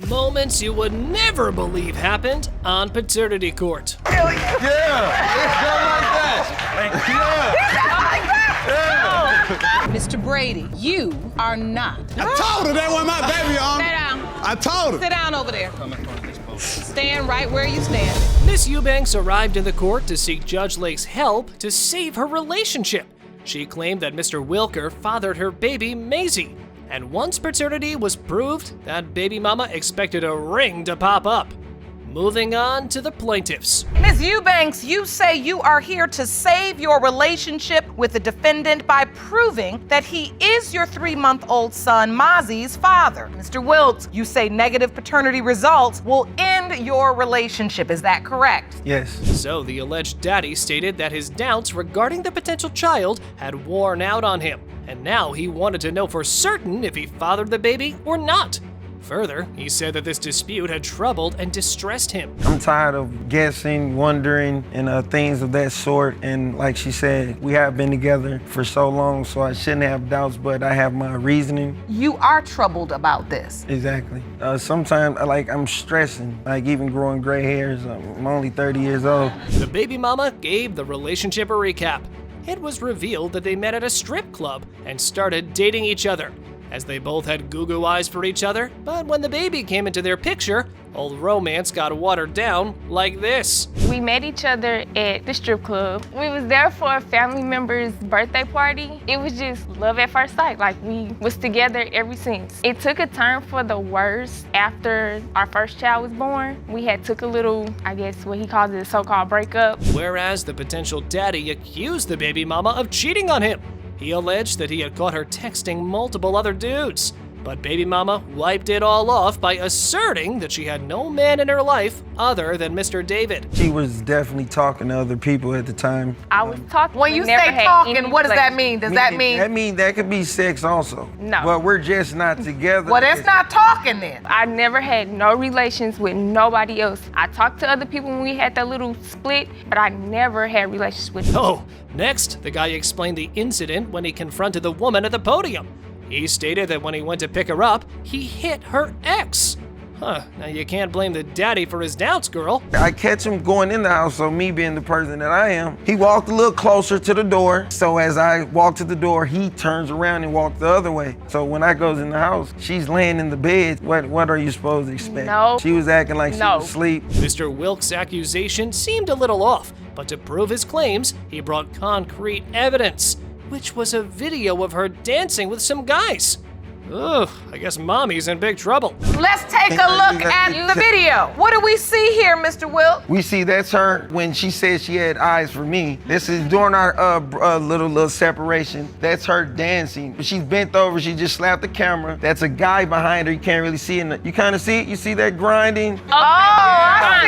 Moments you would never believe happened on paternity court. Yeah, it's done like that. Mr. Brady, you are not. I told her that wasn't my baby, Sit down. I told her. Sit down over there. Stand right where you stand. Miss Eubanks arrived in the court to seek Judge Lake's help to save her relationship. She claimed that Mr. Wilker fathered her baby, Maisie. And once paternity was proved, that baby mama expected a ring to pop up. Moving on to the plaintiffs. Ms. Eubanks, you say you are here to save your relationship with the defendant by proving that he is your 3-month-old son, Maisie's father. Mr. Wilkes, you say negative paternity results will end your relationship. Is that correct? Yes. So the alleged daddy stated that his doubts regarding the potential child had worn out on him, and now he wanted to know for certain if he fathered the baby or not. Further, he said that this dispute had troubled and distressed him. I'm tired of guessing, wondering, and things of that sort. And like she said, we have been together for so long, so I shouldn't have doubts, but I have my reasoning. You are troubled about this. Exactly. Sometimes, I'm stressing, even growing gray hairs. I'm only 30 years old. The baby mama gave the relationship a recap. It was revealed that they met at a strip club and started dating each other, as they both had goo-goo eyes for each other. But when the baby came into their picture, old romance got watered down like this. We met each other at the strip club. We was there for a family member's birthday party. It was just love at first sight. We was together ever since. It took a turn for the worse after our first child was born. We had took a little, what he calls it, a so-called breakup. Whereas the potential daddy accused the baby mama of cheating on him. He alleged that he had caught her texting multiple other dudes, but baby mama wiped it all off by asserting that she had no man in her life other than Mr. David. She was definitely talking to other people at the time. I was talking. When you never say had talking, any what does that relations. mean? Does that mean? That could be sex also. No. But we're just not together. Well, that's not talking then. I never had no relations with nobody else. I talked to other people when we had that little split, but I never had relations with them. Oh, next, the guy explained the incident when he confronted the woman at the podium. He stated that when he went to pick her up, he hit her ex. Now you can't blame the daddy for his doubts, girl. I catch him going in the house, so me being the person that I am, he walked a little closer to the door. So as I walk to the door, he turns around and walks the other way. So when I goes in the house, she's laying in the bed. What are you supposed to expect? No. She was acting like she was asleep. Mr. Wilkes' accusation seemed a little off, but to prove his claims, he brought concrete evidence, which was a video of her dancing with some guys. Ugh, I guess mommy's in big trouble. Let's take a look at the video. What do we see here, Mr. Wilkes? We see that's her when she said she had eyes for me. This is during our little separation. That's her dancing. She's bent over, she just slapped the camera. That's a guy behind her, you can't really see it. You kind of see it? You see that grinding? Oh, I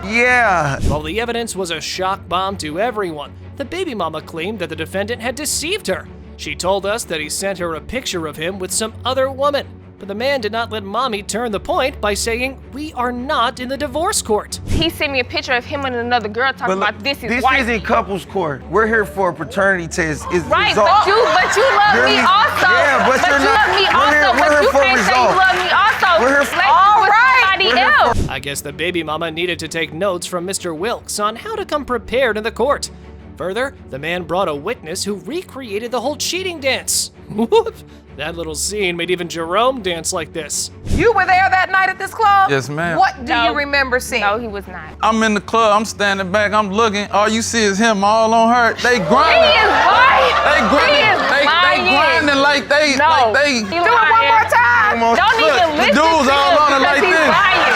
see it. Yeah. While the evidence was a shock bomb to everyone, the baby mama claimed that the defendant had deceived her. She told us that he sent her a picture of him with some other woman, but the man did not let mommy turn the point by saying, "We are not in the divorce court." He sent me a picture of him and another girl talking about this is This white. isn't couples court. We're here for a paternity test. Right, but you love me also. Yeah, but you're you not. love me also, but you can't say you love me also. We're here for All right. Somebody else. I guess the baby mama needed to take notes from Mr. Wilkes on how to come prepared in the court. Further, the man brought a witness who recreated the whole cheating dance. Whoop! That little scene made even Jerome dance like this. You were there that night at this club? Yes, ma'am. What do No. you remember seeing? No, he was not. I'm in the club, I'm standing back, I'm looking. All you see is him all on her. They grinding. He is lying. They grinding. He is They lying. grinding like they. No. Like they. He Do it one lying. more time. Don't Look, even the listen dudes to all him on it because like he's this. lying.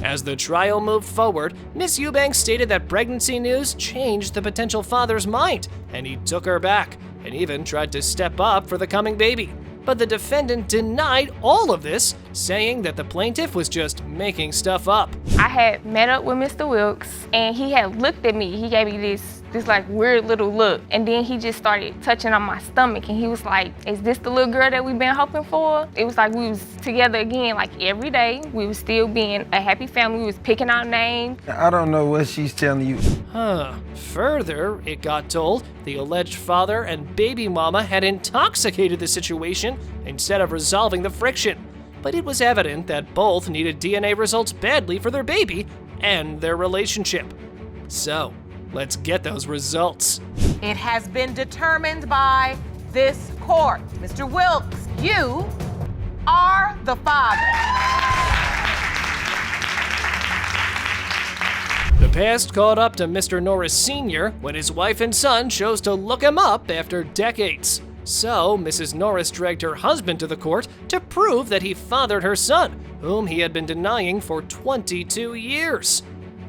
As the trial moved forward, Miss Eubanks stated that pregnancy news changed the potential father's mind, and he took her back, and even tried to step up for the coming baby. But the defendant denied all of this, saying that the plaintiff was just making stuff up. I had met up with Mr. Wilkes, and he had looked at me. He gave me this weird little look, and then he just started touching on my stomach, and he was like, "Is this the little girl that we've been hoping for?" It was like we was together again, like every day. We was still being a happy family. We was picking out names. I don't know what she's telling you. Further, it got told the alleged father and baby mama had intoxicated the situation instead of resolving the friction. but it was evident that both needed DNA results badly for their baby and their relationship. So, let's get those results. It has been determined by this court. Mr. Wilkes, you are the father. The past caught up to Mr. Norris Sr. when his wife and son chose to look him up after decades. So, Mrs. Norris dragged her husband to the court to prove that he fathered her son, whom he had been denying for 22 years.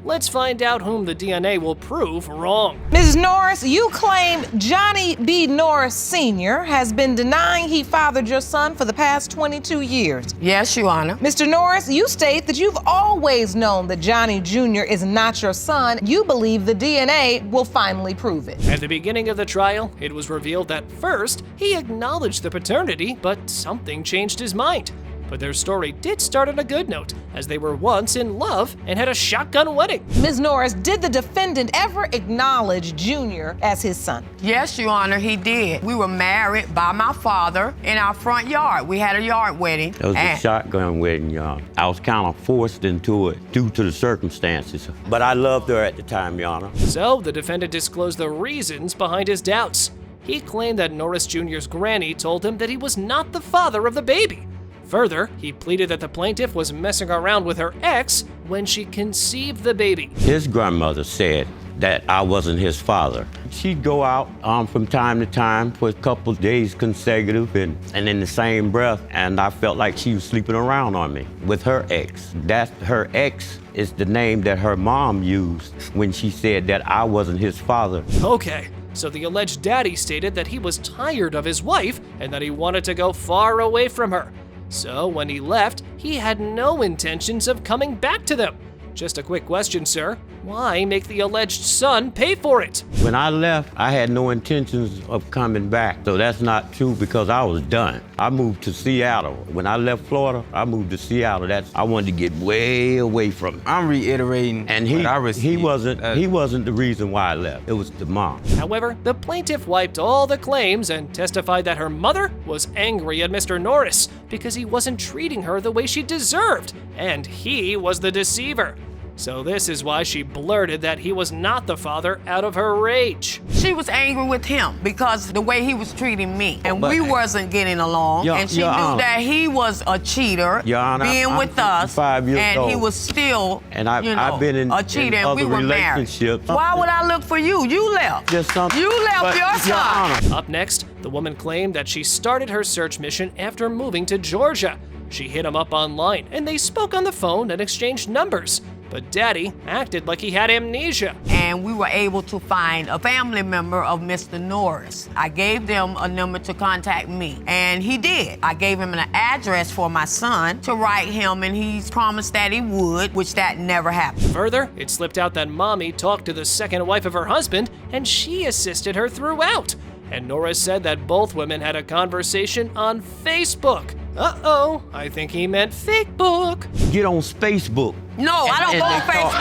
Let's find out whom the DNA will prove wrong. Mrs. Norris, you claim Johnny B. Norris Sr. has been denying he fathered your son for the past 22 years. Yes, Your Honor. Mr. Norris, you state that you've always known that Johnny Jr. is not your son. You believe the DNA will finally prove it. At the beginning of the trial, it was revealed that first, he acknowledged the paternity, but something changed his mind. But their story did start on a good note, as they were once in love and had a shotgun wedding. Ms. Norris, did the defendant ever acknowledge Junior as his son? Yes, Your Honor, he did. We were married by my father in our front yard. We had a yard wedding. It was a shotgun wedding, y'all. I was kind of forced into it due to the circumstances. But I loved her at the time, Your Honor. So the defendant disclosed the reasons behind his doubts. He claimed that Norris Jr.'s granny told him that he was not the father of the baby. Further, he pleaded that the plaintiff was messing around with her ex when she conceived the baby. His grandmother said that I wasn't his father. She'd go out from time to time for a couple days consecutive and in the same breath, and I felt like she was sleeping around on me with her ex. Her ex is the name that her mom used when she said that I wasn't his father. Okay, so the alleged daddy stated that he was tired of his wife and that he wanted to go far away from her. So when he left, he had no intentions of coming back to them. Just a quick question, sir. Why make the alleged son pay for it? When I left, I had no intentions of coming back. So that's not true because I was done. I moved to Seattle. When I left Florida, I moved to Seattle. I wanted to get way away from it. I'm reiterating. And he wasn't the reason why I left. It was the mom. However, the plaintiff wiped all the claims and testified that her mother was angry at Mr. Norris because he wasn't treating her the way she deserved, and he was the deceiver. So this is why she blurted that he was not the father out of her rage. She was angry with him because the way he was treating me. And we wasn't getting along. And she knew that he was a cheater, being with us. 5 years and old. He was still, I've been in a cheater, in and we other were married. relationships. Why would I look for you? You left. Just something. You left your son. Up next, the woman claimed that she started her search mission after moving to Georgia. She hit him up online, and they spoke on the phone and exchanged numbers. But Daddy acted like he had amnesia. And we were able to find a family member of Mr. Norris. I gave them a number to contact me, and he did. I gave him an address for my son to write him, and he's promised that he would, which that never happened. Further, it slipped out that Mommy talked to the second wife of her husband, and she assisted her throughout. And Norris said that both women had a conversation on Facebook. Uh-oh, I think he meant Fakebook. Get on Facebook. No, I don't go on Facebook.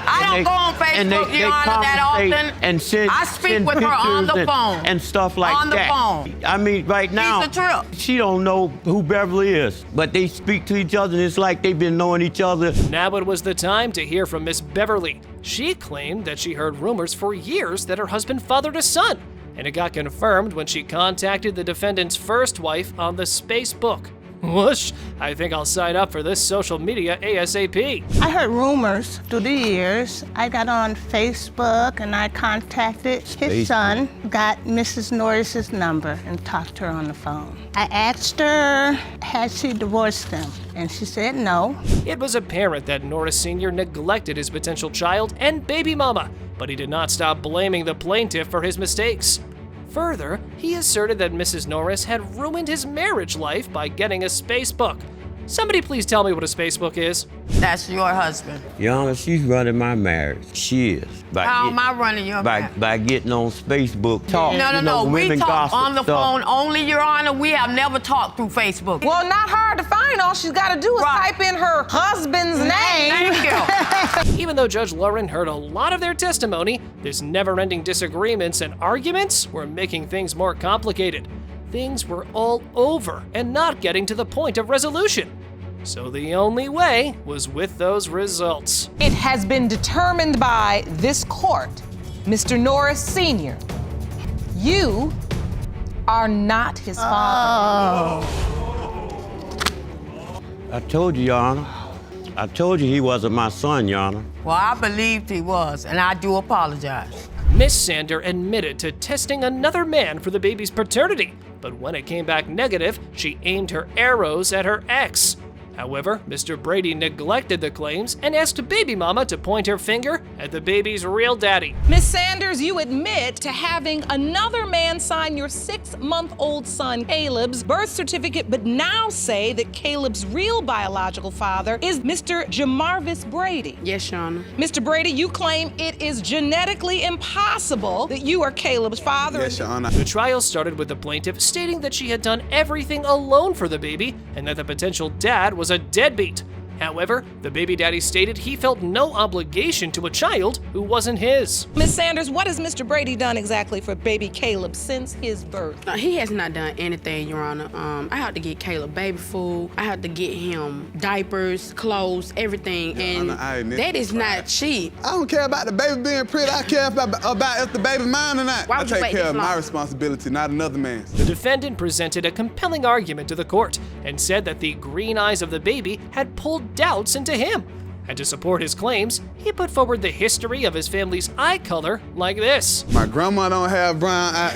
I don't go on Facebook, Your Honor, that often. I speak with her on the phone. And stuff like that. On the phone. I mean, right now, Piece of trip. she don't know who Beverly is, but they speak to each other, and it's like they've been knowing each other. Now it was the time to hear from Miss Beverly. She claimed that she heard rumors for years that her husband fathered a son, and it got confirmed when she contacted the defendant's first wife on the Spacebook. Whoosh, I think I'll sign up for this social media ASAP. I heard rumors through the years. I got on Facebook and I contacted his son, got Mrs. Norris's number and talked to her on the phone. I asked her, had she divorced him? And she said no. It was apparent that Norris Sr. neglected his potential child and baby mama, but he did not stop blaming the plaintiff for his mistakes. Further, he asserted that Mrs. Norris had ruined his marriage life by getting a Spacebook. Somebody please tell me what a Spacebook is. That's your husband. Your Honor, she's running my marriage. She is. How am I running your marriage? By getting on Facebook, talk. No. We talk on the stuff. phone only, Your Honor. We have never talked through Facebook. Well, not hard to find. All she's got to do is type in her husband's name. Thank you. Even though Judge Lauren heard a lot of their testimony, this never-ending disagreements and arguments were making things more complicated. things were all over and not getting to the point of resolution. So the only way was with those results. It has been determined by this court, Mr. Norris Sr., you are not his father. I told you, Your Honor. I told you he wasn't my son, Your Honor. Well, I believed he was, and I do apologize. Miss Sander admitted to testing another man for the baby's paternity, but when it came back negative, she aimed her arrows at her ex. However, Mr. Brady neglected the claims and asked baby mama to point her finger at the baby's real daddy. Miss Sanders, you admit to having another man sign your 6-month-old son Caleb's birth certificate, but now say that Caleb's real biological father is Mr. Jamarvis Brady. Yes, Your Honor. Mr. Brady, you claim it is genetically impossible that you are Caleb's father. Yes, Your Honor. The trial started with the plaintiff stating that she had done everything alone for the baby and that the potential dad was a deadbeat. However, the baby daddy stated he felt no obligation to a child who wasn't his. Miss Sanders, what has Mr. Brady done exactly for baby Caleb since his birth? He has not done anything, Your Honor. I had to get Caleb baby food. I had to get him diapers, clothes, everything, and that is not cheap. I don't care about the baby being pretty. I care about if the baby mine or not. Why I would you take wait care this of long? my responsibility, not another man's. The defendant presented a compelling argument to the court and said that the green eyes of the baby had pulled doubts into him. And to support his claims, he put forward the history of his family's eye color like this. My grandma don't have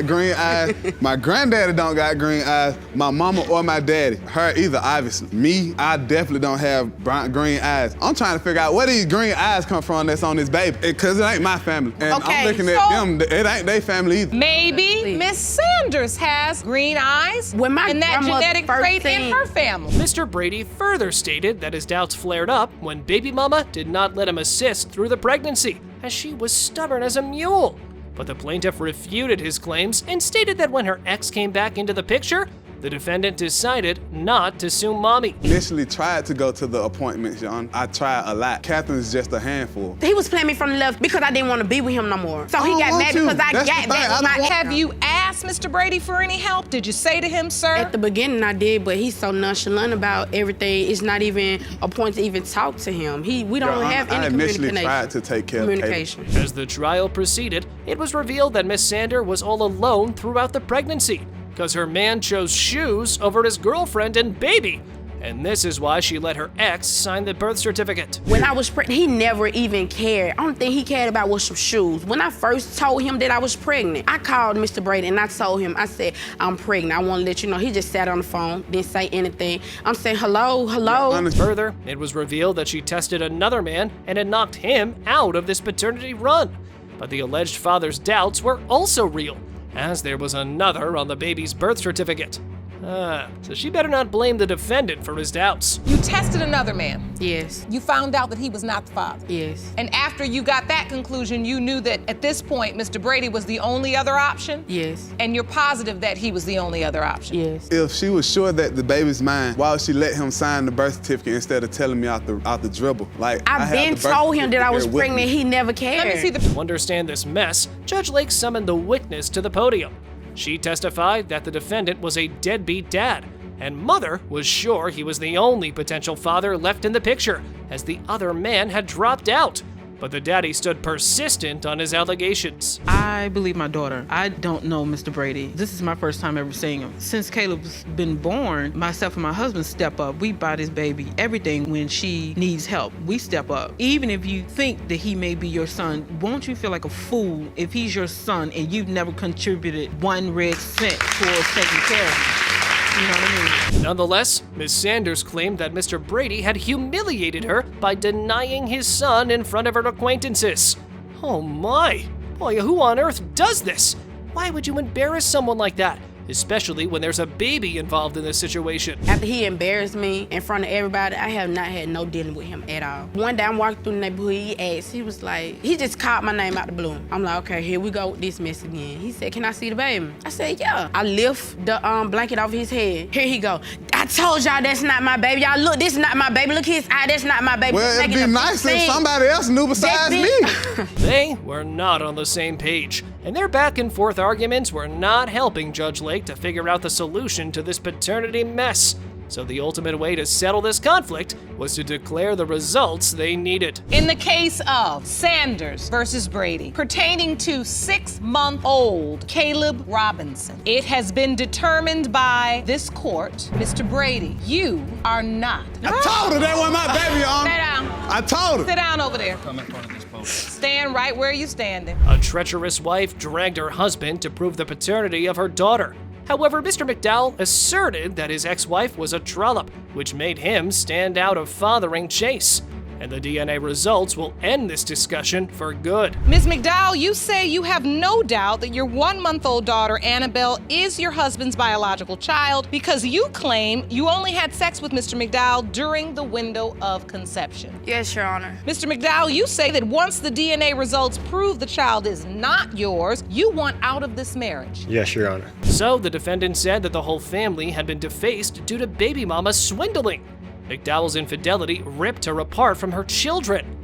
green eyes. My granddaddy don't got green eyes. My mama or my daddy. Her either, obviously. Me, I definitely don't have green eyes. I'm trying to figure out where these green eyes come from that's on this baby. Because it ain't my family. And Okay, I'm looking at them, it ain't their family either. Maybe Miss Sanders has green eyes When my and that grandmother genetic first trait in seen- her family. Mr. Brady further stated that his doubts flared up when baby mama did not let him assist through the pregnancy, as she was stubborn as a mule. But the plaintiff refuted his claims and stated that when her ex came back into the picture, the defendant decided not to sue mommy. Initially tried to go to the appointments, John. I tried a lot. Catherine's just a handful. He was playing me from the left because I didn't want to be with him no more. So he I got don't mad want you. because I That's got the thing. that was I my don't want- Have you asked Mr. Brady for any help? Did you say to him, sir? At the beginning I did, but he's so nonchalant about everything. It's not even a point to even talk to him. We don't have any I initially communication. tried to take care of communication. As the trial proceeded, it was revealed that Miss Sander was all alone throughout the pregnancy, because her man chose shoes over his girlfriend and baby. And this is why she let her ex sign the birth certificate. When I was pregnant, he never even cared. Only thing he cared about was some shoes. When I first told him that I was pregnant, I called Mr. Brady and I told him, I said, I'm pregnant. I want to let you know. He just sat on the phone, didn't say anything. I'm saying, hello. Further, it was revealed that she tested another man and had knocked him out of this paternity run. But the alleged father's doubts were also real, as there was another on the baby's birth certificate. So she better not blame the defendant for his doubts. You tested another man. Yes. You found out that he was not the father. Yes. And after you got that conclusion, you knew that at this point, Mr. Brady was the only other option? Yes. And you're positive that he was the only other option? Yes. If she was sure that the baby's mine, why would she let him sign the birth certificate instead of telling me out the dribble? Like, I've been told him that I was pregnant. He never cared. Let me see the To understand this mess, Judge Lake summoned the witness to the podium. She testified that the defendant was a deadbeat dad, and mother was sure he was the only potential father left in the picture, as the other man had dropped out. But the daddy stood persistent on his allegations. I believe my daughter. I don't know Mr. Brady. This is my first time ever seeing him. Since Caleb's been born, myself and my husband step up. We buy this baby everything when she needs help. We step up. Even if you think that he may be your son, won't you feel like a fool if he's your son and you've never contributed 1 red cent towards taking care of him? You know what I mean? Nonetheless, Ms. Sanders claimed that Mr. Brady had humiliated her by denying his son in front of her acquaintances. Oh my! Boy, who on earth does this? Why would you embarrass someone like that? Especially when there's a baby involved in this situation. After he embarrassed me in front of everybody, I have not had no dealing with him at all. One day I'm walking through the neighborhood, he asked, he was like, he just called my name out the blue. I'm like, okay, here we go with this mess again. He said, can I see the baby? I said, yeah. I lift the blanket off his head. Here he go. I told y'all that's not my baby. Y'all look, this is not my baby. Look his eye, that's not my baby. Well, it'd be nice if somebody else knew besides me. They were not on the same page, and their back and forth arguments were not helping Judge Lake to figure out the solution to this paternity mess. So the ultimate way to settle this conflict was to declare the results they needed. In the case of Sanders versus Brady, pertaining to 6-month-old Caleb Robinson, it has been determined by this court, Mr. Brady, you are not. I told her that wasn't my baby, Sit down. I told her. Sit down over there. Come in front of this podium. Stand right where you're standing. A treacherous wife dragged her husband to prove the paternity of her daughter. However, Mr. McDowell asserted that his ex-wife was a trollop, which made him stand out of fathering Chase. And the DNA results will end this discussion for good. Ms. McDowell, you say you have no doubt that your 1-month-old daughter, Annabelle, is your husband's biological child because you claim you only had sex with Mr. McDowell during the window of conception. Yes, Your Honor. Mr. McDowell, you say that once the DNA results prove the child is not yours, you want out of this marriage. Yes, Your Honor. So the defendant said that the whole family had been defaced due to baby mama swindling. McDowell's infidelity ripped her apart from her children.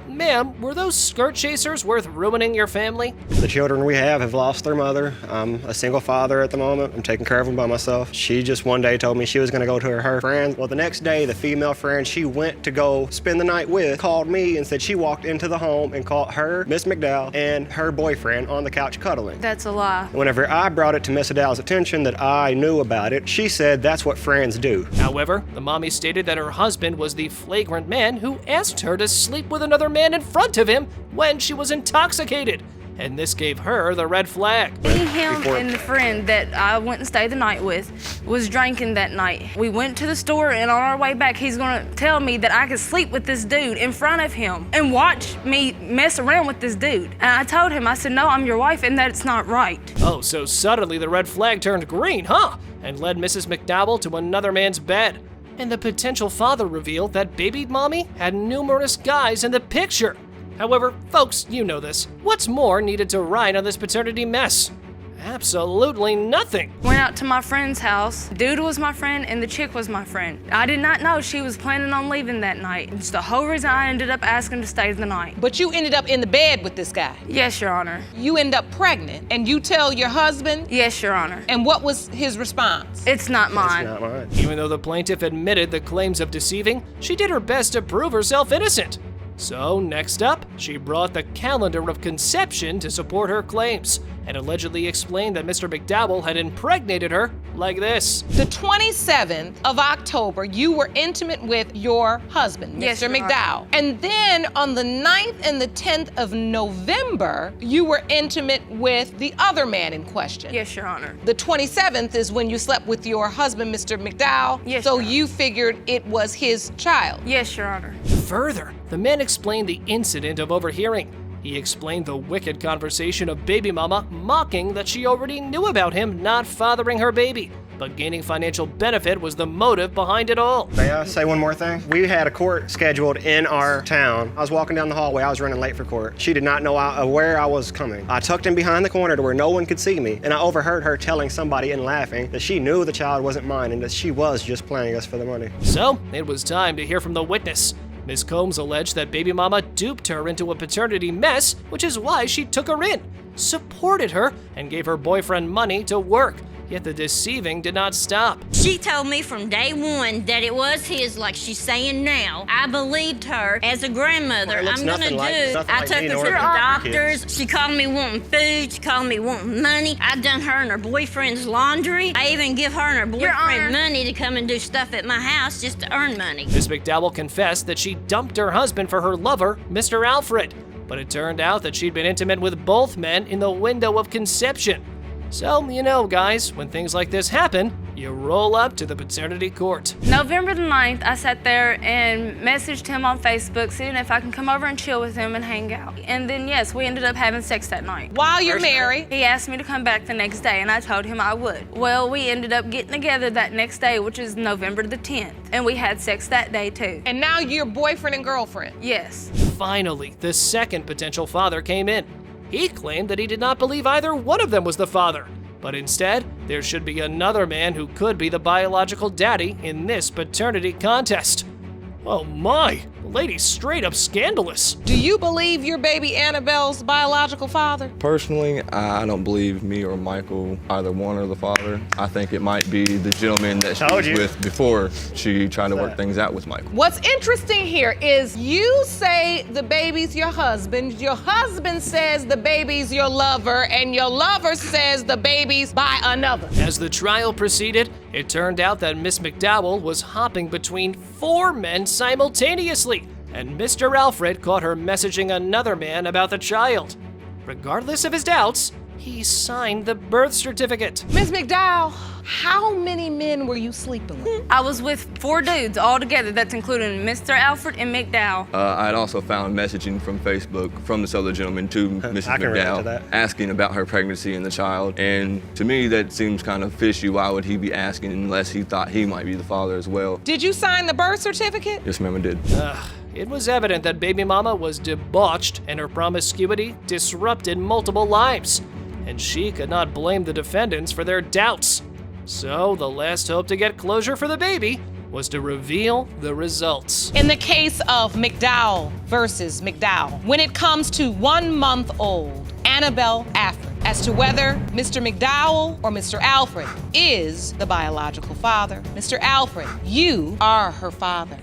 Ma'am, were those skirt chasers worth ruining your family? The children we have lost their mother. I'm a single father at the moment. I'm taking care of them by myself. She just one day told me she was gonna go to her friends. Well, the next day, the female friend she went to go spend the night with called me and said she walked into the home and caught her, Miss McDowell, and her boyfriend on the couch cuddling. That's a lie. Whenever I brought it to Miss McDowell's attention that I knew about it, she said that's what friends do. However, the mommy stated that her husband was the flagrant man who asked her to sleep with another man in front of him when she was intoxicated, and this gave her the red flag. Him and the friend that I went and stayed the night with was drinking that night. We went to the store, and on our way back, he's gonna tell me that I could sleep with this dude in front of him and watch me mess around with this dude. And I told him, I said, no, I'm your wife, and that's not right. Oh, so suddenly the red flag turned green, huh? And led Mrs. McDowell to another man's bed. And the potential father revealed that baby mommy had numerous guys in the picture. However, folks, you know this. What's more needed to ride on this paternity mess? Absolutely nothing. Went out to my friend's house. Dude was my friend and the chick was my friend. I did not know she was planning on leaving that night. It's the whole reason I ended up asking to stay the night. But you ended up in the bed with this guy. Yes, Your Honor. You end up pregnant and you tell your husband? Yes, Your Honor. And what was his response? It's not mine. It's not mine. Even though the plaintiff admitted the claims of deceiving, she did her best to prove herself innocent. So next up, she brought the calendar of conception to support her claims and allegedly explained that Mr. McDowell had impregnated her like this. The 27th of October, you were intimate with your husband, Yes, Mr. Your McDowell. Honor. And then on the 9th and the 10th of November, you were intimate with the other man in question. Yes, Your Honor. The 27th is when you slept with your husband, Mr. McDowell. Yes, so Your Honor. you figured it was his child. Yes, Your Honor. Further, the man explained the incident of overhearing. He explained the wicked conversation of baby mama mocking that she already knew about him not fathering her baby, but gaining financial benefit was the motive behind it all. May I say one more thing? We had a court scheduled in our town. I was walking down the hallway. I was running late for court. She did not know where I was coming. I tucked in behind the corner to where no one could see me, and I overheard her telling somebody and laughing that she knew the child wasn't mine and that she was just playing us for the money. So, it was time to hear from the witness. Ms. Combs alleged that baby mama duped her into a paternity mess, which is why she took her in, supported her, and gave her boyfriend money to work. Yet the deceiving did not stop. She told me from day one that it was his, like she's saying now. I believed her as a grandmother. Well, I took her to the doctors. She called me wanting food. She called me wanting money. I done her and her boyfriend's laundry. I even give her and her boyfriend money to come and do stuff at my house just to earn money. Ms. McDowell confessed that she dumped her husband for her lover, Mr. Alfred. But it turned out that she'd been intimate with both men in the window of conception. So, you know, guys, when things like this happen, you roll up to the paternity court. November the 9th, I sat there and messaged him on Facebook, seeing if I can come over and chill with him and hang out. And then, yes, we ended up having sex that night. While you're married? He asked me to come back the next day, and I told him I would. Well, we ended up getting together that next day, which is November the 10th. And we had sex that day, too. And now you're boyfriend and girlfriend? Yes. Finally, the second potential father came in. He claimed that he did not believe either one of them was the father, But instead, there should be another man who could be the biological daddy in this paternity contest. Oh my, the lady's straight up scandalous. Do you believe your baby Annabelle's biological father? Personally, I don't believe me or Michael, either one or the father. I think it might be the gentleman that she was with before she tried to work things out with Michael. What's interesting here is you say the baby's your husband says the baby's your lover, and your lover says the baby's by another. As the trial proceeded, it turned out that Miss McDowell was hopping between 4 men simultaneously, and Mr. Alfred caught her messaging another man about the child. Regardless of his doubts, he signed the birth certificate. Miss McDowell, how many men were you sleeping with? I was with 4 dudes all together. That's including Mr. Alfred and McDowell. I had also found messaging from Facebook from this other gentleman to Mrs. McDowell asking about her pregnancy and the child. And to me, that seems kind of fishy. Why would he be asking unless he thought he might be the father as well? Did you sign the birth certificate? Yes, ma'am, I did. It was evident that baby mama was debauched and her promiscuity disrupted multiple lives. And she could not blame the defendants for their doubts. So the last hope to get closure for the baby was to reveal the results. In the case of McDowell versus McDowell, when it comes to 1-month-old Annabelle Alfred, as to whether Mr. McDowell or Mr. Alfred is the biological father, Mr. Alfred, you are her father.